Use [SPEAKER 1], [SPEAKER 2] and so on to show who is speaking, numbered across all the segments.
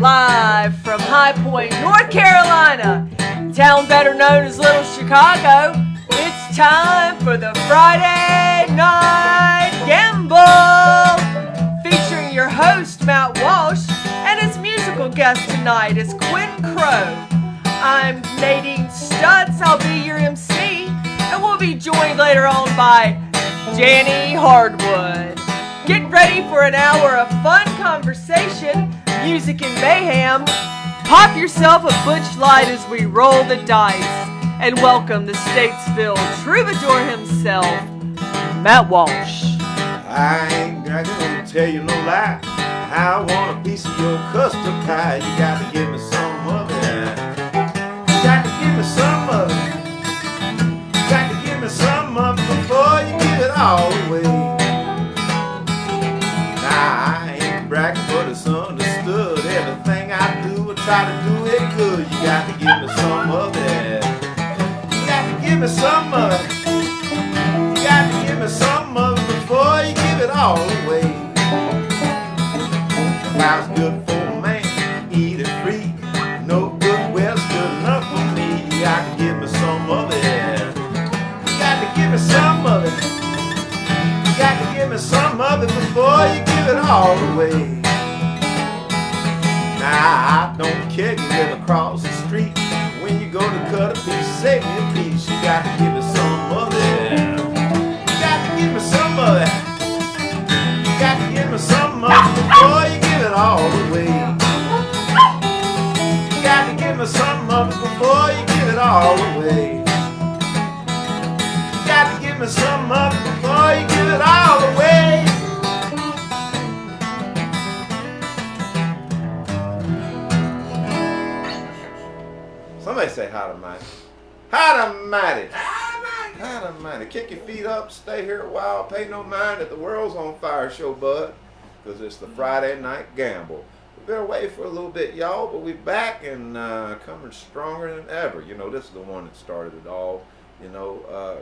[SPEAKER 1] live from High Point, North Carolina, town better known as Little Chicago. It's time for the Friday Night Gamble, featuring your host, Matt Walsh, and his musical guest tonight is Quinn Crowe. I'm Nadine Stutz, I'll be your MC, and we'll be joined later on by Danny Hardwood. Get ready for an hour of fun conversation, music and mayhem. Pop yourself a Butch Light as we roll the dice and welcome the Statesville troubadour himself, Matt Walsh.
[SPEAKER 2] I ain't gonna tell you no lie. I want a piece of your custard pie. You gotta give me some of it. You gotta give me some of it. You got to give me some of it before you give it all away. I ain't bragging, but it's understood. Everything I do, I try to do it good. You got to give me some of it. You got to give me some of it. You got to give me some of it before you give it all away. Life's good for a man, eat it free. No good, well, it's good enough for me. You got to give me some of it. You got to give me some of it. You got to give me some of it before you give it all away. Now I don't care you live across the street. When you go to cut a piece, save me a piece. You got to give me some of it. You got to give me some of it. You got to give me some of it before you give it all away. You got to give me some of it before you give it all away. You got to give me some of it before you give it all away. Somebody say hi to Mighty. Hi to Mighty. Hi to Mighty. Kick your feet up, stay here a while, pay no mind that the world's on fire show, bud. Because it's the Friday Night Gamble. We've been away for a little bit, y'all, but we're back and coming stronger than ever. You know, this is the one that started it all. You know,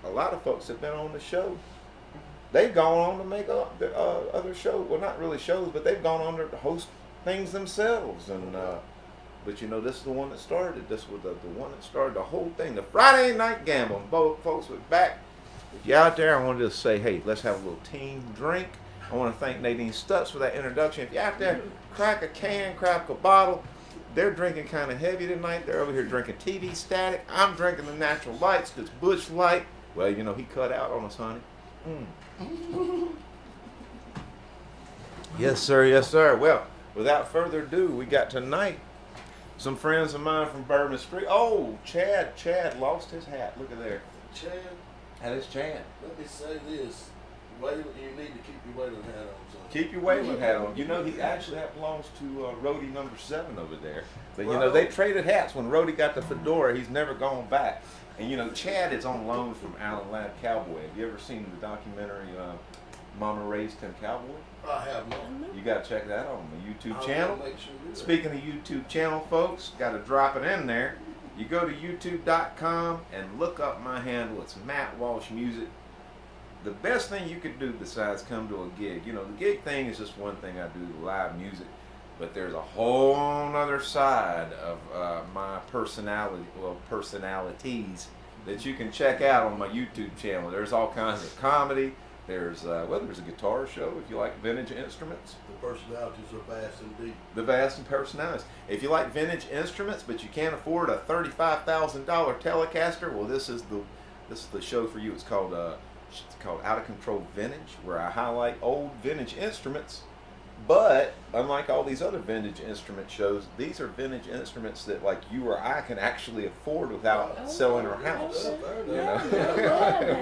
[SPEAKER 2] a lot of folks have been on the show. They've gone on to make other shows. Well, not really shows, but they've gone on to host things themselves. And but you know, this is the one that started it. This was the one that started the whole thing. The Friday Night Gamble. And both folks, we're back. If you're out there, I wanted to say, hey, let's have a little team drink. I want to thank Nadine Stutz for that introduction. If you're out there, crack a can, crack a bottle. They're drinking kind of heavy tonight. They're over here drinking TV Static. I'm drinking the Natural Lights, this Bush Light. Well, you know, he cut out on us, honey. Yes, sir. Yes, sir. Well, without further ado, we got tonight some friends of mine from Bourbon Street. Oh, Chad lost his hat. Look at there.
[SPEAKER 3] Chad?
[SPEAKER 2] That is Chad.
[SPEAKER 3] Let me say this. You need to keep your Wayland hat on, son.
[SPEAKER 2] Keep your Wayland hat on. You know, he actually that belongs to Roadie number 7 over there. But, you know, they traded hats. When Roadie got the fedora, he's never gone back. And, you know, Chad is on loan from Alan Ladd Cowboy. Have you ever seen the documentary Mama Raised Him Cowboy?
[SPEAKER 3] I have not.
[SPEAKER 2] You got to check that out on the YouTube channel.
[SPEAKER 3] Make sure you do that.
[SPEAKER 2] Speaking of YouTube channel, folks, got to drop it in there. You go to youtube.com and look up my handle. It's Matt Walsh Music. The best thing you could do besides come to a gig, you know, the gig thing is just one thing I do, the live music, but there's a whole other side of my personalities that you can check out on my YouTube channel. There's all kinds of comedy. There's there's a guitar show if you like vintage instruments.
[SPEAKER 3] The personalities are vast and deep.
[SPEAKER 2] The vast and personalities. If you like vintage instruments, but you can't afford a $35,000 Telecaster, well, this is the show for you. It's called Out of Control Vintage, where I highlight old vintage instruments. But unlike all these other vintage instrument shows, these are vintage instruments that like you or I can actually afford without selling our house. You know?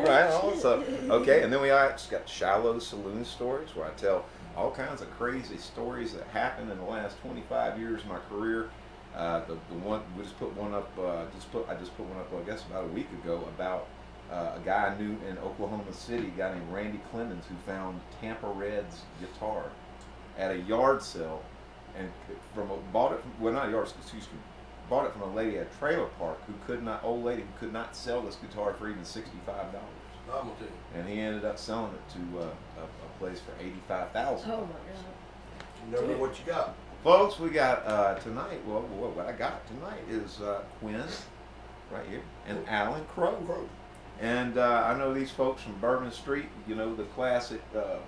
[SPEAKER 2] Right? Also, okay. And then we just got Shiloh Saloon Stories, where I tell all kinds of crazy stories that happened in the last 25 years of my career. The one we just put one up. I just put one up. I guess about a week ago about a guy I knew in Oklahoma City, a guy named Randy Clemens, who found Tampa Red's guitar at a yard sale, and bought it from a lady at a trailer park old lady who could not sell this guitar for even $65.
[SPEAKER 3] I'm gonna tell you.
[SPEAKER 2] And he ended up selling it to a place for $85,000.
[SPEAKER 1] Oh my God.
[SPEAKER 3] You never know what you got.
[SPEAKER 2] Folks, we got tonight. Well, what I got tonight is Quinn, right here, and Alan Crowe. And I know these folks from Bourbon Street. You know the classic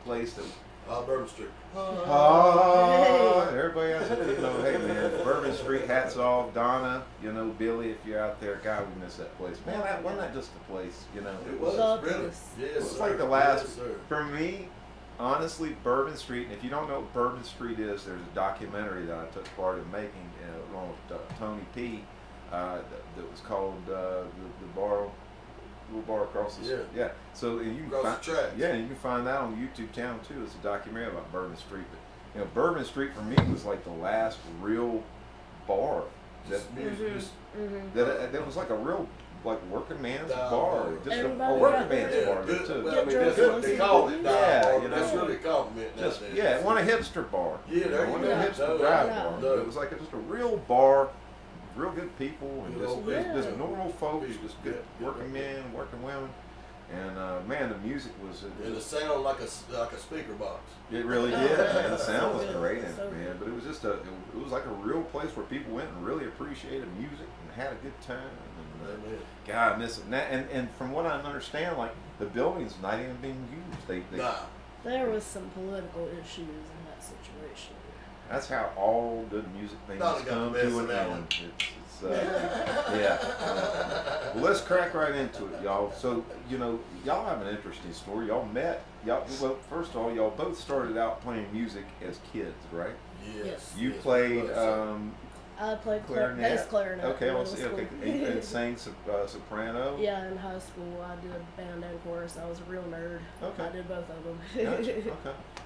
[SPEAKER 2] place that.
[SPEAKER 3] Bourbon Street.
[SPEAKER 2] Everybody else, you know, hey man, Bourbon Street, hats off, Donna, you know, Billy, if you're out there, God, we miss that place. Man, that wasn't that just a place, you know?
[SPEAKER 3] It was really. Yes,
[SPEAKER 2] it was
[SPEAKER 3] sir.
[SPEAKER 2] like the last,
[SPEAKER 3] yes, sir.
[SPEAKER 2] for me, honestly, Bourbon Street, and if you don't know what Bourbon Street is, there's a documentary that I took part in making, along with Tony P, that was called the little bar across the street. Yeah. So and you can
[SPEAKER 3] Across the tracks.
[SPEAKER 2] Yeah, you can find that on YouTube channel too. It's a documentary about Bourbon Street. But you know, Bourbon Street for me was like the last real bar that that was like a real like working man's bar. Just a working man's bar too.
[SPEAKER 3] Well, I mean, that's what they call it.
[SPEAKER 2] Yeah, you know,
[SPEAKER 3] that's really a compliment.
[SPEAKER 2] Just
[SPEAKER 3] nowadays.
[SPEAKER 2] yeah, it wasn't a hipster bar.
[SPEAKER 3] Yeah, there you
[SPEAKER 2] It
[SPEAKER 3] go.
[SPEAKER 2] wasn't a hipster drive bar. It was like just a real bar. Real good people and just normal folks, just good working men, working women, and man, the music was.
[SPEAKER 3] And it sounded like a speaker box.
[SPEAKER 2] It really did, man. The sound was great, man. But it was just it was like a real place where people went and really appreciated music and had a good time. And God, I miss it. And from what I understand, like the building's not even being used.
[SPEAKER 4] There was some political issues in that situation.
[SPEAKER 2] That's how all good music things come to an end. Yeah. Well, let's crack right into it, y'all. So, you know, y'all have an interesting story. Y'all met. Well, first of all, y'all both started out playing music as kids, right?
[SPEAKER 3] Yes.
[SPEAKER 2] You played.
[SPEAKER 4] I played
[SPEAKER 2] clarinet.
[SPEAKER 4] bass clarinet.
[SPEAKER 2] Okay, okay. And sang soprano.
[SPEAKER 4] Yeah, in high school I did band and chorus. I was a real nerd.
[SPEAKER 2] Okay.
[SPEAKER 4] I did both of them.
[SPEAKER 2] Gotcha. Okay.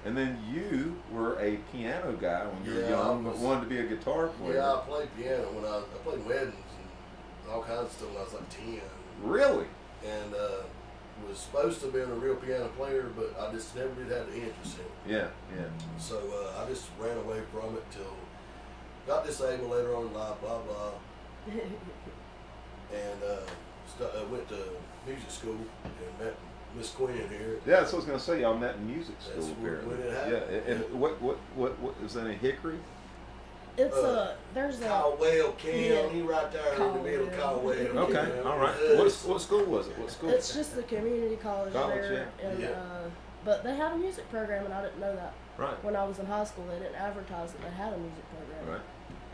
[SPEAKER 2] And then you were a piano guy when you were young, but wanted to be a guitar player.
[SPEAKER 3] Yeah, I played piano when I played weddings and all kinds of stuff when I was like 10.
[SPEAKER 2] Really?
[SPEAKER 3] And was supposed to have been a real piano player, but I just never did have the interest in it.
[SPEAKER 2] Yeah.
[SPEAKER 3] So I just ran away from it till got disabled later on in life, blah blah. And went to music school and met Miss Quinn here.
[SPEAKER 2] Yeah, that's what I was gonna say. Y'all met in music school,
[SPEAKER 3] That's
[SPEAKER 2] apparently.
[SPEAKER 3] when it happened.
[SPEAKER 2] Yeah, and what is that in Hickory?
[SPEAKER 4] It's there's a
[SPEAKER 3] Caldwell Cam,
[SPEAKER 4] yeah,
[SPEAKER 3] he right there in the middle of Caldwell.
[SPEAKER 2] Okay, all right. What school was it? What school?
[SPEAKER 4] It's just the community college there, and
[SPEAKER 3] yeah.
[SPEAKER 4] But they had a music program, and I didn't know that.
[SPEAKER 2] Right.
[SPEAKER 4] When I was in high school, they didn't advertise that they had a music program.
[SPEAKER 2] Right.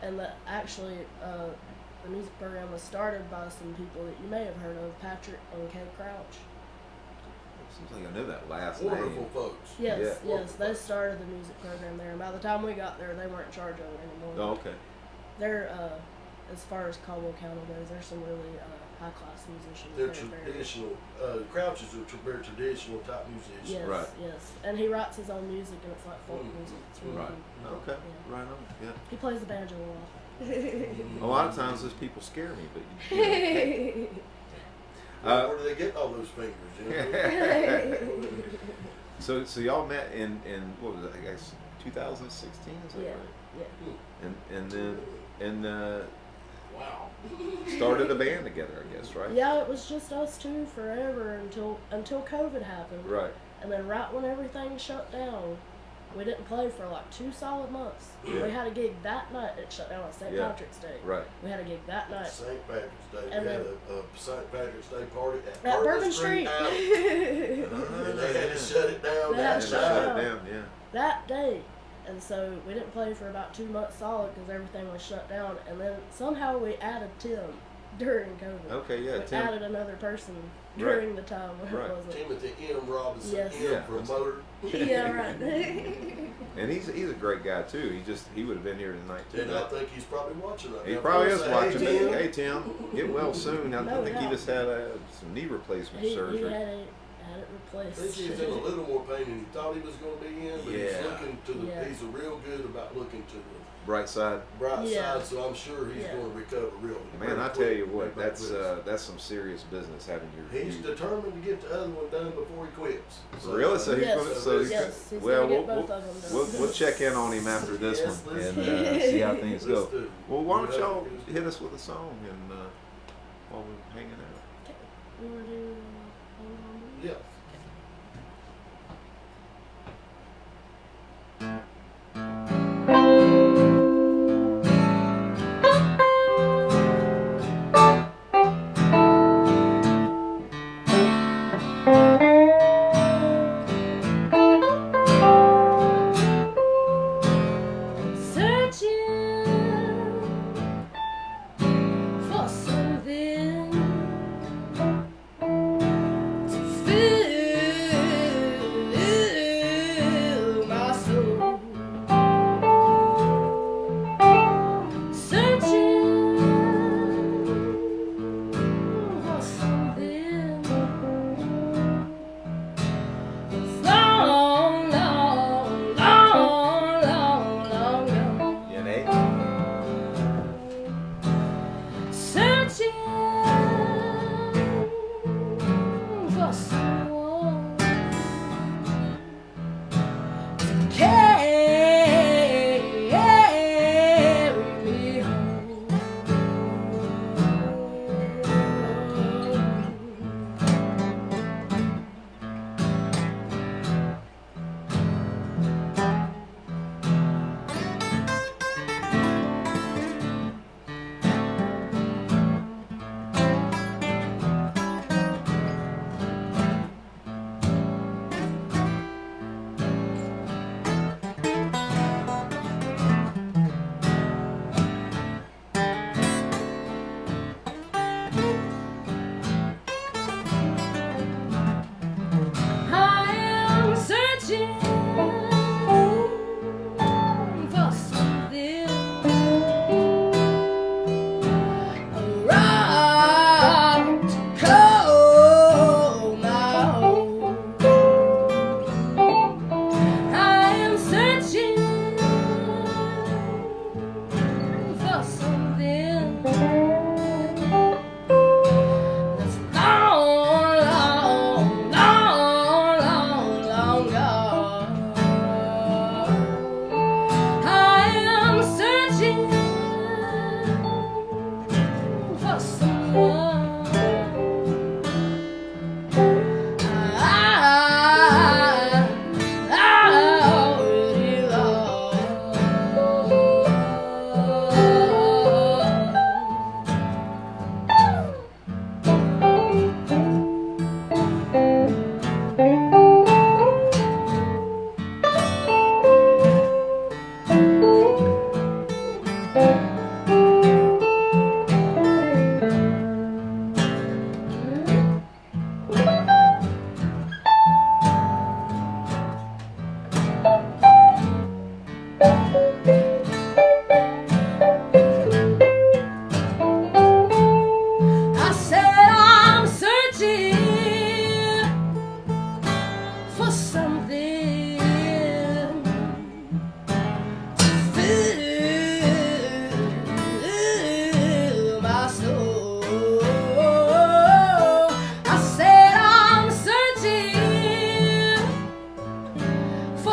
[SPEAKER 4] And that actually, the music program was started by some people that you may have heard of, Patrick and Kay Crouch.
[SPEAKER 2] Seems like I knew that last
[SPEAKER 3] Wonderful
[SPEAKER 2] name.
[SPEAKER 3] folks.
[SPEAKER 4] Yes,
[SPEAKER 2] Yeah.
[SPEAKER 4] yes, they started the music program there, and by the time we got there, they weren't in charge of it anymore.
[SPEAKER 2] Oh, okay.
[SPEAKER 4] They're, as far as Caldwell County goes, there's some really high-class musicians.
[SPEAKER 3] They're
[SPEAKER 4] there.
[SPEAKER 3] traditional. Crouch is a very traditional type musician.
[SPEAKER 4] Yes,
[SPEAKER 2] Right.
[SPEAKER 4] yes, and he writes his own music, and it's like folk music. It's really
[SPEAKER 2] Right.
[SPEAKER 4] cool.
[SPEAKER 2] Okay.
[SPEAKER 4] Yeah.
[SPEAKER 2] Right on. Yeah.
[SPEAKER 4] He plays the banjo a lot.
[SPEAKER 2] A lot of times those people scare me, but you know.
[SPEAKER 3] Where do they get all those fingers? You know?
[SPEAKER 2] So y'all met in what was it? I guess 2016. Is that
[SPEAKER 4] Yeah,
[SPEAKER 2] right?
[SPEAKER 4] yeah.
[SPEAKER 2] And then
[SPEAKER 3] Wow.
[SPEAKER 2] started a band together, I guess, right?
[SPEAKER 4] Yeah, it was just us two forever until COVID happened.
[SPEAKER 2] Right.
[SPEAKER 4] And then right when everything shut down, we didn't play for like 2 solid months.
[SPEAKER 2] Yeah.
[SPEAKER 4] We had a gig that night. It shut down on St.
[SPEAKER 2] Yeah.
[SPEAKER 4] Patrick's Day.
[SPEAKER 2] Right.
[SPEAKER 4] We had a gig that night.
[SPEAKER 3] St. Patrick's Day.
[SPEAKER 4] And
[SPEAKER 3] We had
[SPEAKER 4] then-
[SPEAKER 3] a St. Patrick's Day party at
[SPEAKER 4] Bourbon Street.
[SPEAKER 3] Out. And they had to shut it down.
[SPEAKER 4] They had
[SPEAKER 2] And
[SPEAKER 4] to
[SPEAKER 2] shut
[SPEAKER 4] shut
[SPEAKER 2] it
[SPEAKER 4] down.
[SPEAKER 2] down. Yeah.
[SPEAKER 4] That day. And so we didn't play for about 2 months solid because everything was shut down. And then somehow we added Tim during COVID.
[SPEAKER 2] Okay. Yeah.
[SPEAKER 4] We
[SPEAKER 2] Tim.
[SPEAKER 4] added another person during the time when
[SPEAKER 2] Right.
[SPEAKER 4] it wasn't.
[SPEAKER 3] Timothy M. Robinson,
[SPEAKER 4] Yes.
[SPEAKER 3] M
[SPEAKER 2] Yeah.
[SPEAKER 3] promoter.
[SPEAKER 4] Yeah, right.
[SPEAKER 2] And he's a great guy too. He would have been here tonight too.
[SPEAKER 3] And I think he's probably watching right
[SPEAKER 2] He
[SPEAKER 3] now.
[SPEAKER 2] probably is
[SPEAKER 3] Say,
[SPEAKER 2] watching.
[SPEAKER 3] Hey, Tim.
[SPEAKER 2] Hey Tim, get well soon. I
[SPEAKER 4] No
[SPEAKER 2] think he
[SPEAKER 4] doubt.
[SPEAKER 2] just had some knee replacement
[SPEAKER 4] He
[SPEAKER 2] surgery.
[SPEAKER 4] had it
[SPEAKER 3] I
[SPEAKER 4] replaced.
[SPEAKER 3] think he's in a little more pain than he thought he was going to be in, but
[SPEAKER 2] Yeah.
[SPEAKER 3] he's looking to the.
[SPEAKER 4] Yeah.
[SPEAKER 3] He's real good about looking to the
[SPEAKER 2] Bright side.
[SPEAKER 3] bright
[SPEAKER 4] Yeah.
[SPEAKER 3] side, so I'm sure he's
[SPEAKER 4] Yeah.
[SPEAKER 3] going to recover real.
[SPEAKER 2] Man,
[SPEAKER 3] real
[SPEAKER 2] I
[SPEAKER 3] quick.
[SPEAKER 2] tell you what,
[SPEAKER 3] Right back with us.
[SPEAKER 2] that's some serious business having your.
[SPEAKER 3] He's determined to get the other one done before he quits.
[SPEAKER 2] Really? So he's
[SPEAKER 4] Yes,
[SPEAKER 2] gonna. So he's
[SPEAKER 4] yes, he's
[SPEAKER 2] well,
[SPEAKER 4] gonna get
[SPEAKER 2] we'll,
[SPEAKER 4] both of them done.
[SPEAKER 2] we'll check in on him after this
[SPEAKER 3] Yes,
[SPEAKER 2] one
[SPEAKER 3] let's
[SPEAKER 2] and
[SPEAKER 3] do
[SPEAKER 2] see how things
[SPEAKER 3] Let's
[SPEAKER 2] go.
[SPEAKER 3] do.
[SPEAKER 2] Well, why don't
[SPEAKER 3] Yeah.
[SPEAKER 2] y'all hit us with a song and while we're hanging out.
[SPEAKER 4] We were doing.
[SPEAKER 3] Yeah.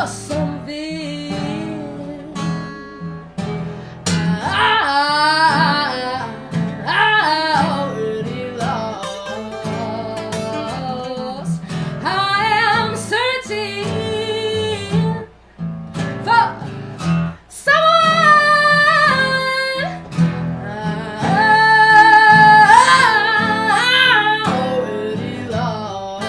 [SPEAKER 4] for something. I already lost. I am searching for someone. I already lost.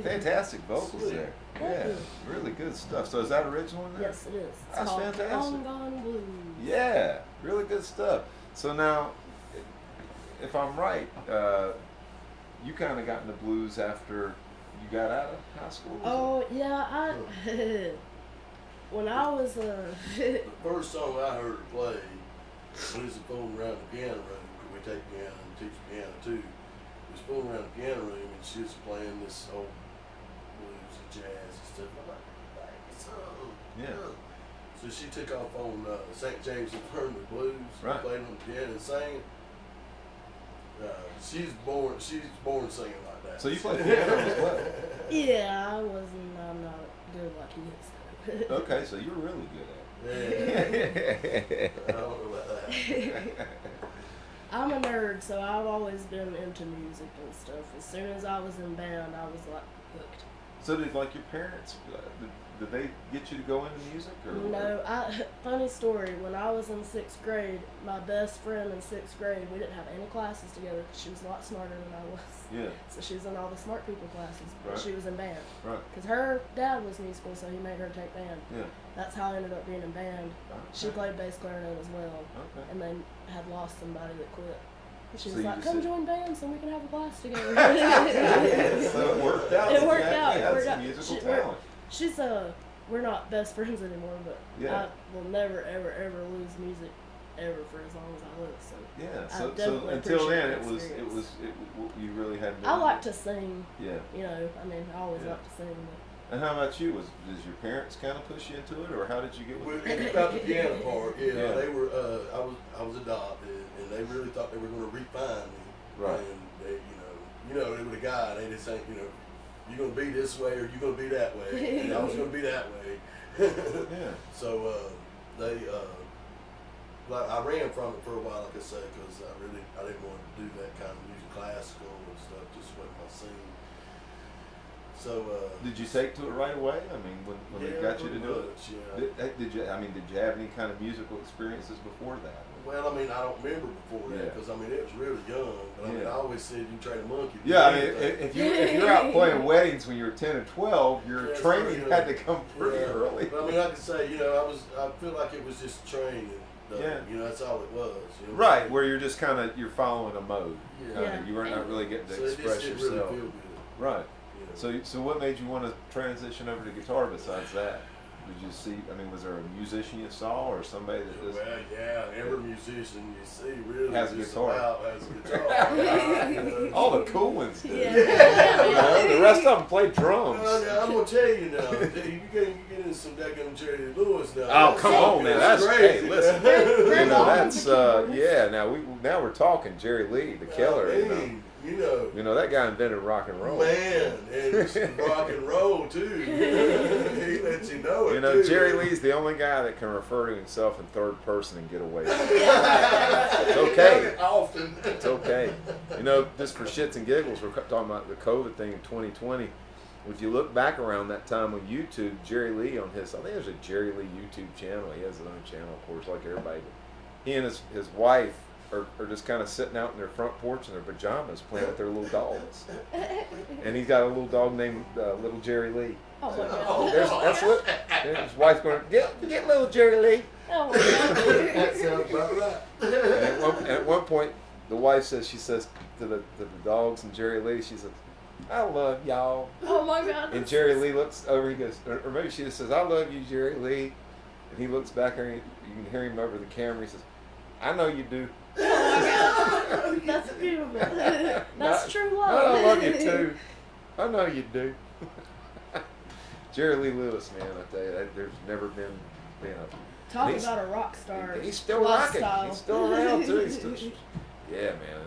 [SPEAKER 2] Fantastic vocals there. Yeah, really good stuff. So is that original in there?
[SPEAKER 4] Yes, it is. It's
[SPEAKER 2] That's
[SPEAKER 4] called
[SPEAKER 2] fantastic.
[SPEAKER 4] Long Gone Blues.
[SPEAKER 2] Yeah, really good stuff. So now, if I'm right, you kind of got into blues after you got out of high school? was
[SPEAKER 4] Oh yeah, when I was
[SPEAKER 3] The first song I heard her play, when we was fooling around the piano room, 'cause we take piano and teach piano too. We was fooling around the piano room and she was playing this old blues and jazz and stuff. I'm like, it's
[SPEAKER 2] Yeah.
[SPEAKER 3] So she took off on St. James Infirmary Blues,
[SPEAKER 2] Right.
[SPEAKER 3] played on the piano and sang. She's born singing like that.
[SPEAKER 2] So you play piano as well?
[SPEAKER 4] yeah, I'm not good like he is.
[SPEAKER 2] Okay, so you're really good
[SPEAKER 3] Yeah. I don't know about that.
[SPEAKER 4] I'm a nerd, so I've always been into music and stuff. As soon as I was in band, I was like hooked.
[SPEAKER 2] So did like your parents, did they get you to go into music? Or
[SPEAKER 4] No, funny story. When I was in 6th grade, my best friend in 6th grade, we didn't have any classes together. She was a lot smarter than I was.
[SPEAKER 2] Yeah,
[SPEAKER 4] So she was in all the smart people classes, but
[SPEAKER 2] Right.
[SPEAKER 4] she was in band.
[SPEAKER 2] right.
[SPEAKER 4] Because her dad was musical, so he made her take band.
[SPEAKER 2] Yeah.
[SPEAKER 4] That's how I ended up being in band. She
[SPEAKER 2] Okay.
[SPEAKER 4] played bass clarinet as well,
[SPEAKER 2] Okay.
[SPEAKER 4] and then had lost somebody that quit. And she
[SPEAKER 2] So
[SPEAKER 4] was
[SPEAKER 2] you
[SPEAKER 4] like,
[SPEAKER 2] just
[SPEAKER 4] "Come
[SPEAKER 2] said-
[SPEAKER 4] join band so we can have a class together."
[SPEAKER 2] Yeah, so it worked out.
[SPEAKER 4] It worked
[SPEAKER 2] Exactly.
[SPEAKER 4] out, it
[SPEAKER 2] That's
[SPEAKER 4] worked out.
[SPEAKER 2] musical
[SPEAKER 4] We're-
[SPEAKER 2] talent.
[SPEAKER 4] She's we're not best friends anymore, but
[SPEAKER 2] Yeah.
[SPEAKER 4] I will never, ever, ever lose music ever for as long as I live. So
[SPEAKER 2] Yeah.
[SPEAKER 4] I
[SPEAKER 2] So
[SPEAKER 4] definitely
[SPEAKER 2] until
[SPEAKER 4] appreciate
[SPEAKER 2] then,
[SPEAKER 4] the
[SPEAKER 2] it was
[SPEAKER 4] experience.
[SPEAKER 2] you really had.
[SPEAKER 4] I like to sing.
[SPEAKER 2] Yeah.
[SPEAKER 4] You know, I mean, I always
[SPEAKER 2] Yeah.
[SPEAKER 4] like to sing. But
[SPEAKER 2] And how about you? Did your parents kind of push you into it, or how did you get with it?
[SPEAKER 3] About the piano part,
[SPEAKER 2] Yeah.
[SPEAKER 3] they were. I was adopted, and they really thought they were going to refine me.
[SPEAKER 2] Right.
[SPEAKER 3] And they, they were the guy. They just think, you're going to be this way or you're going to be that way. And I was going to be that way.
[SPEAKER 2] Yeah.
[SPEAKER 3] So I ran from it for a while, like I said, because I didn't want to do that kind of music, classical and stuff. Just wasn't my scene. So
[SPEAKER 2] Did you take to it right away? I mean, when they got you to
[SPEAKER 3] pretty
[SPEAKER 2] do it?
[SPEAKER 3] much, yeah.
[SPEAKER 2] Did you? I mean, did you have any kind of musical experiences before that?
[SPEAKER 3] Well, I mean, I don't remember before that
[SPEAKER 2] Yeah.
[SPEAKER 3] because I mean it was really young. But I mean,
[SPEAKER 2] Yeah.
[SPEAKER 3] I always said you train a monkey. to
[SPEAKER 2] Yeah, I
[SPEAKER 3] do
[SPEAKER 2] mean,
[SPEAKER 3] anything.
[SPEAKER 2] if you're out playing weddings when you were 10 and 12, your
[SPEAKER 3] Yeah,
[SPEAKER 2] training
[SPEAKER 3] yeah.
[SPEAKER 2] had to come pretty
[SPEAKER 3] Yeah.
[SPEAKER 2] early.
[SPEAKER 3] But I mean, I could say, I feel like it was just training. Though.
[SPEAKER 2] Yeah.
[SPEAKER 3] That's all it was.
[SPEAKER 2] Right, where you're just you're following a mode.
[SPEAKER 3] Yeah.
[SPEAKER 4] Yeah.
[SPEAKER 2] You weren't not really getting to
[SPEAKER 3] So it just
[SPEAKER 2] express
[SPEAKER 3] didn't
[SPEAKER 2] yourself.
[SPEAKER 3] really feel good.
[SPEAKER 2] Right.
[SPEAKER 3] You know.
[SPEAKER 2] So what made you want to transition over to guitar besides that? Did you see? I mean, was there a musician you saw or somebody that just?
[SPEAKER 3] Well, yeah, every musician you see really
[SPEAKER 2] Has a
[SPEAKER 3] just
[SPEAKER 2] guitar.
[SPEAKER 3] about has a guitar.
[SPEAKER 2] All the cool ones did.
[SPEAKER 4] Yeah.
[SPEAKER 2] You know, the rest of them played drums.
[SPEAKER 3] Well, I'm gonna tell you now. You get into some daggone Jerry Lewis now.
[SPEAKER 2] Oh, come on now. That's
[SPEAKER 3] crazy.
[SPEAKER 2] hey, listen.
[SPEAKER 4] Greg
[SPEAKER 2] You know,
[SPEAKER 4] Lawson
[SPEAKER 2] that's yeah. Now we're talking Jerry Lee, the killer. You know. You know that guy invented rock and roll.
[SPEAKER 3] Man, and it's rock and roll too. He lets you know it.
[SPEAKER 2] You know,
[SPEAKER 3] too.
[SPEAKER 2] Jerry Lee's the only guy that can refer to himself in third person and get away with it.
[SPEAKER 3] It's
[SPEAKER 2] okay.
[SPEAKER 3] Often.
[SPEAKER 2] It's okay. You know, just for shits and giggles, we're talking about the COVID thing in 2020. If you look back around that time on YouTube, Jerry Lee on his, I think there's a Jerry Lee YouTube channel. He has his own channel, of course, like everybody. But he and his wife are just kind of sitting out in their front porch in their pajamas playing with their little dogs. And he's got a little dog named Little Jerry Lee.
[SPEAKER 4] Oh my God.
[SPEAKER 2] So that's what his wife's going, get little Jerry Lee.
[SPEAKER 4] Oh my God.
[SPEAKER 3] That sounds about right.
[SPEAKER 2] And at one point, the wife says, she says to the dogs and Jerry Lee, she says, I love y'all.
[SPEAKER 4] Oh my God.
[SPEAKER 2] And Jerry Lee looks over, he goes, or maybe she just says, I love you, Jerry Lee. And he looks back and you can hear him over the camera. He says, I know you do.
[SPEAKER 4] Oh my God. That's beautiful. That's true love.
[SPEAKER 2] I love you too. I know you do. Jerry Lee Lewis, man, I tell you, there's never been,
[SPEAKER 4] Talk about a rock star.
[SPEAKER 2] He's still rocking.
[SPEAKER 4] lifestyle.
[SPEAKER 2] He's still around too. He's still, yeah, man.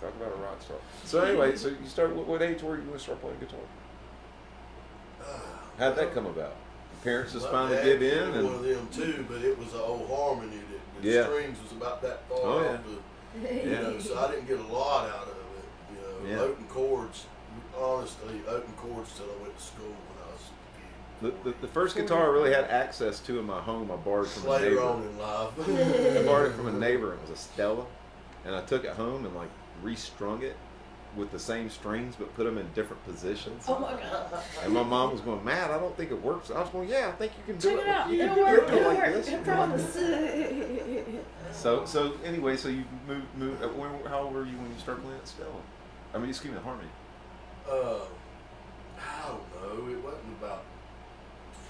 [SPEAKER 2] Talk about a rock star. So anyway, so you start. What age were you going to start playing guitar? How'd that come about? Parents just finally
[SPEAKER 3] dad
[SPEAKER 2] give
[SPEAKER 3] was
[SPEAKER 2] in, and
[SPEAKER 3] one of them too, but it was an old harmony that the
[SPEAKER 2] Yeah.
[SPEAKER 3] strings was about that far
[SPEAKER 2] Oh, yeah.
[SPEAKER 3] off so I didn't get a lot out of it.
[SPEAKER 2] Yeah.
[SPEAKER 3] Open chords, honestly, open chords till I went to school when I was a kid.
[SPEAKER 2] the first guitar I really had access to in my home, I borrowed from a
[SPEAKER 3] Later
[SPEAKER 2] neighbor.
[SPEAKER 3] on in life.
[SPEAKER 2] I borrowed it from a neighbor. It was a Stella, and I took it home and like restrung it with the same strings, but put them in different positions.
[SPEAKER 4] Oh my God.
[SPEAKER 2] And my mom was going, Matt, I don't think it works. I was going, yeah, I think you can do
[SPEAKER 4] Check
[SPEAKER 2] it.
[SPEAKER 4] it out.
[SPEAKER 2] You can
[SPEAKER 4] It'll
[SPEAKER 2] do
[SPEAKER 4] work.
[SPEAKER 2] it
[SPEAKER 4] It'll
[SPEAKER 2] like
[SPEAKER 4] work.
[SPEAKER 2] this.
[SPEAKER 4] I promise.
[SPEAKER 2] So anyway, so you moved. How old were you when you started playing at Stella? I mean, excuse me, harmony.
[SPEAKER 3] I don't know. It wasn't about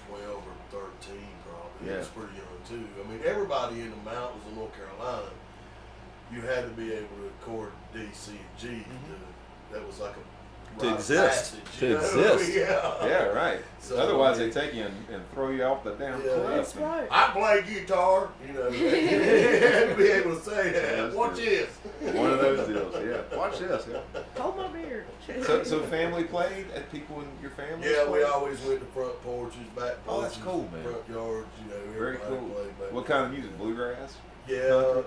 [SPEAKER 3] 12 or 13 probably.
[SPEAKER 2] Yeah.
[SPEAKER 3] It was pretty young too. I mean, everybody in the mountains of North Carolina, you had to be able to record D, C, and G. That was like a
[SPEAKER 2] To
[SPEAKER 3] rite of
[SPEAKER 2] exist.
[SPEAKER 3] passage,
[SPEAKER 2] To
[SPEAKER 3] you know?
[SPEAKER 2] exist.
[SPEAKER 3] Yeah.
[SPEAKER 2] Yeah, right.
[SPEAKER 3] So,
[SPEAKER 2] Otherwise,
[SPEAKER 3] I
[SPEAKER 2] they
[SPEAKER 3] mean,
[SPEAKER 2] take you and throw you off the damn
[SPEAKER 3] Yeah.
[SPEAKER 2] cliff.
[SPEAKER 4] That's right.
[SPEAKER 3] I play guitar, you know. You had to be able to say that.
[SPEAKER 2] that's
[SPEAKER 3] Watch
[SPEAKER 2] good.
[SPEAKER 3] this.
[SPEAKER 2] One of those deals. Yeah. Watch this. Yeah.
[SPEAKER 4] Hold my beer.
[SPEAKER 2] So family played at people in your family?
[SPEAKER 3] Yeah, we
[SPEAKER 2] played?
[SPEAKER 3] always went to front porches, back porches,
[SPEAKER 2] Oh, that's cool, man.
[SPEAKER 3] front yards, you know.
[SPEAKER 2] Very
[SPEAKER 3] everybody
[SPEAKER 2] cool.
[SPEAKER 3] played back
[SPEAKER 2] What
[SPEAKER 3] there.
[SPEAKER 2] kind of music? Bluegrass?
[SPEAKER 3] Yeah,
[SPEAKER 2] Country?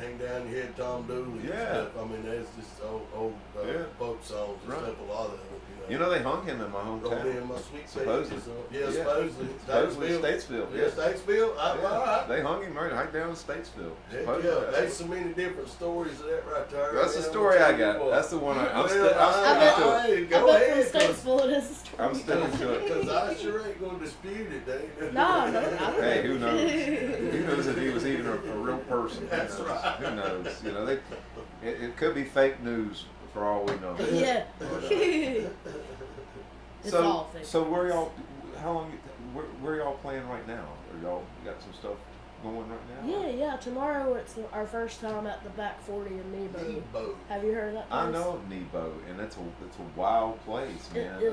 [SPEAKER 3] Hang Down Your Head, Tom Dooley. and
[SPEAKER 2] Yeah.
[SPEAKER 3] stuff. I mean, that's just old
[SPEAKER 2] Yeah.
[SPEAKER 3] folk songs and
[SPEAKER 2] Right.
[SPEAKER 3] stuff. A lot of it,
[SPEAKER 2] You know, they hung him in my
[SPEAKER 3] Roll me
[SPEAKER 2] hometown.
[SPEAKER 3] in my sweet
[SPEAKER 2] Supposedly.
[SPEAKER 3] Supposedly.
[SPEAKER 2] Yeah.
[SPEAKER 3] Supposedly.
[SPEAKER 2] Supposedly Statesville.
[SPEAKER 3] Yeah, Statesville. All
[SPEAKER 2] Yeah.
[SPEAKER 3] right.
[SPEAKER 2] They hung him right down in Statesville.
[SPEAKER 3] Heck
[SPEAKER 2] Supposedly.
[SPEAKER 3] yeah, there's so many different stories of that right there.
[SPEAKER 2] That's the
[SPEAKER 3] man.
[SPEAKER 2] story
[SPEAKER 3] I'll
[SPEAKER 2] I
[SPEAKER 3] tell you
[SPEAKER 2] got.
[SPEAKER 3] what.
[SPEAKER 2] That's the one I'm
[SPEAKER 3] Well,
[SPEAKER 2] sticking to it.
[SPEAKER 3] hey, go
[SPEAKER 4] I bet
[SPEAKER 3] ahead,
[SPEAKER 4] from Statesville it is a story.
[SPEAKER 2] I'm sticking to it.
[SPEAKER 3] Because I sure ain't going to dispute it, Dave.
[SPEAKER 4] No, I don't
[SPEAKER 2] Hey,
[SPEAKER 4] know.
[SPEAKER 2] who knows? Who knows if he was even a real person? Who
[SPEAKER 3] That's
[SPEAKER 2] knows?
[SPEAKER 3] right.
[SPEAKER 2] Who knows? You know, it could be fake news for all we know.
[SPEAKER 4] Yeah. It's all fake.
[SPEAKER 2] So where y'all? How long? Where y'all playing right now? Are y'all got some stuff going right now?
[SPEAKER 4] Yeah. Tomorrow it's our first time at the Back 40 in Nebo.
[SPEAKER 3] Nebo.
[SPEAKER 4] Have you heard of that place?
[SPEAKER 2] I know of Nebo, and it's a wild place, man.
[SPEAKER 4] It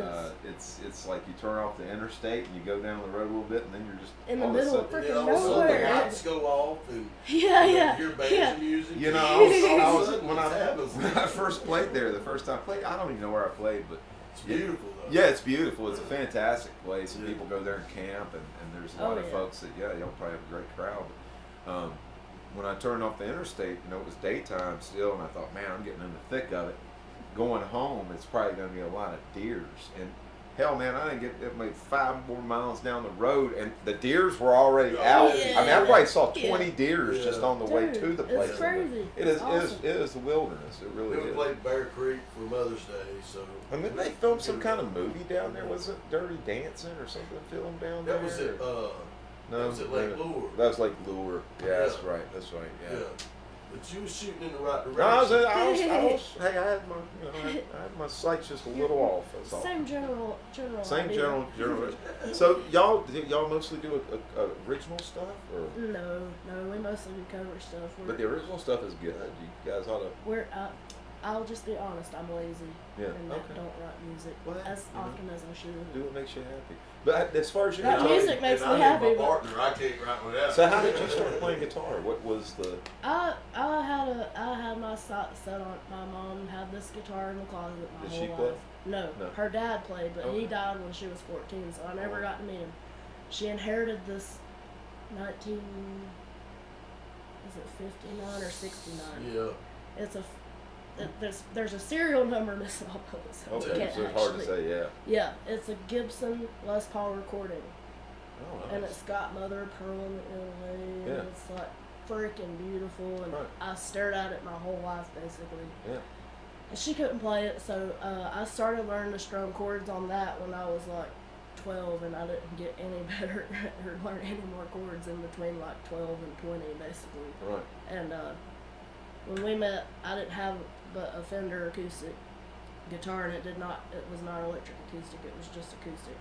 [SPEAKER 4] is.
[SPEAKER 2] It's like you turn off the interstate and you go down the road a little bit, and then you're just
[SPEAKER 4] In the
[SPEAKER 2] all of a
[SPEAKER 4] middle of
[SPEAKER 2] sudden-
[SPEAKER 4] freaking
[SPEAKER 3] And all of a sudden
[SPEAKER 4] nowhere.
[SPEAKER 3] the lights go off and
[SPEAKER 4] Yeah,
[SPEAKER 3] you
[SPEAKER 4] yeah.
[SPEAKER 3] hear bands
[SPEAKER 4] Yeah.
[SPEAKER 3] music.
[SPEAKER 2] You know,
[SPEAKER 3] All of a
[SPEAKER 2] I was
[SPEAKER 3] sudden
[SPEAKER 2] when
[SPEAKER 3] it's happening.
[SPEAKER 2] I first played there, the first time I played, I don't even know where I played, but
[SPEAKER 3] It's beautiful though.
[SPEAKER 2] yeah, it's beautiful. It's a fantastic place, and
[SPEAKER 3] Yeah.
[SPEAKER 2] people go there and camp, and there's a lot
[SPEAKER 4] Oh,
[SPEAKER 2] of
[SPEAKER 4] yeah.
[SPEAKER 2] folks that y'all probably have a great crowd. But, when I turned off the interstate, it was daytime still, and I thought, man, I'm getting in the thick of it. Going home, it's probably going to be a lot of deers, and hell, man, I didn't get maybe 5 more miles down the road, and the deers were already
[SPEAKER 3] Oh,
[SPEAKER 2] out.
[SPEAKER 4] yeah.
[SPEAKER 2] I mean, I probably saw
[SPEAKER 4] Yeah.
[SPEAKER 2] 20 deers just on the way
[SPEAKER 4] Dude,
[SPEAKER 2] to the place.
[SPEAKER 4] it's crazy.
[SPEAKER 2] It is,
[SPEAKER 4] It's awesome.
[SPEAKER 2] it is the wilderness. It really
[SPEAKER 3] We
[SPEAKER 2] is.
[SPEAKER 3] played Bear Creek for Mother's Day, so.
[SPEAKER 2] And then they filmed some kind of movie down there. Was it Dirty Dancing or something filmed down there?
[SPEAKER 3] That was it.
[SPEAKER 2] No,
[SPEAKER 3] that was at Lake Lure.
[SPEAKER 2] That was Lake Lure. Yeah, that's
[SPEAKER 3] Yeah.
[SPEAKER 2] right. That's right. Yeah.
[SPEAKER 3] Yeah. But you was shooting in the right direction.
[SPEAKER 2] No, hey, I had my sights just a little off. That's all.
[SPEAKER 4] Same general
[SPEAKER 2] Same
[SPEAKER 4] idea.
[SPEAKER 2] general. So y'all mostly do a original stuff, or?
[SPEAKER 4] No, we mostly do cover stuff.
[SPEAKER 2] But the original stuff is good. You guys ought to.
[SPEAKER 4] We're I'll just be honest. I'm lazy.
[SPEAKER 2] Yeah,
[SPEAKER 4] And
[SPEAKER 2] okay.
[SPEAKER 4] don't write music
[SPEAKER 2] Well, that,
[SPEAKER 4] as
[SPEAKER 2] you know,
[SPEAKER 4] often as I should.
[SPEAKER 2] Do what makes you happy. But as far as your
[SPEAKER 4] That
[SPEAKER 2] guitar,
[SPEAKER 4] music makes
[SPEAKER 3] And
[SPEAKER 4] me
[SPEAKER 3] I need
[SPEAKER 4] happy,
[SPEAKER 3] my
[SPEAKER 4] but-
[SPEAKER 3] partner. I can't write without.
[SPEAKER 2] so how did you start playing guitar? What was the?
[SPEAKER 4] I had my sights set on. My mom had this guitar in the closet my
[SPEAKER 2] Did
[SPEAKER 4] whole
[SPEAKER 2] she play?
[SPEAKER 4] life. No,
[SPEAKER 2] No.
[SPEAKER 4] her dad played, but
[SPEAKER 2] Okay.
[SPEAKER 4] he died when she was 14, so I never
[SPEAKER 2] Oh.
[SPEAKER 4] got to meet him. She inherited this 59 or 69?
[SPEAKER 3] Yeah.
[SPEAKER 4] It's a there's a serial number missing off of it, so we
[SPEAKER 2] Okay,
[SPEAKER 4] can't
[SPEAKER 2] so it's
[SPEAKER 4] actually.
[SPEAKER 2] hard to say. Yeah.
[SPEAKER 4] Yeah, it's a Gibson Les Paul recording,
[SPEAKER 2] Oh, nice.
[SPEAKER 4] and it's got mother of pearl in the inlay,
[SPEAKER 2] Yeah.
[SPEAKER 4] and it's like freaking beautiful, and
[SPEAKER 2] Right.
[SPEAKER 4] I stared at it my whole life basically.
[SPEAKER 2] Yeah.
[SPEAKER 4] And she couldn't play it, so I started learning to strum chords on that when I was like 12, and I didn't get any better or learn any more chords in between like 12 and 20 basically.
[SPEAKER 2] Right.
[SPEAKER 4] And when we met, I didn't have but a Fender acoustic guitar, and it was not electric acoustic, it was just acoustic.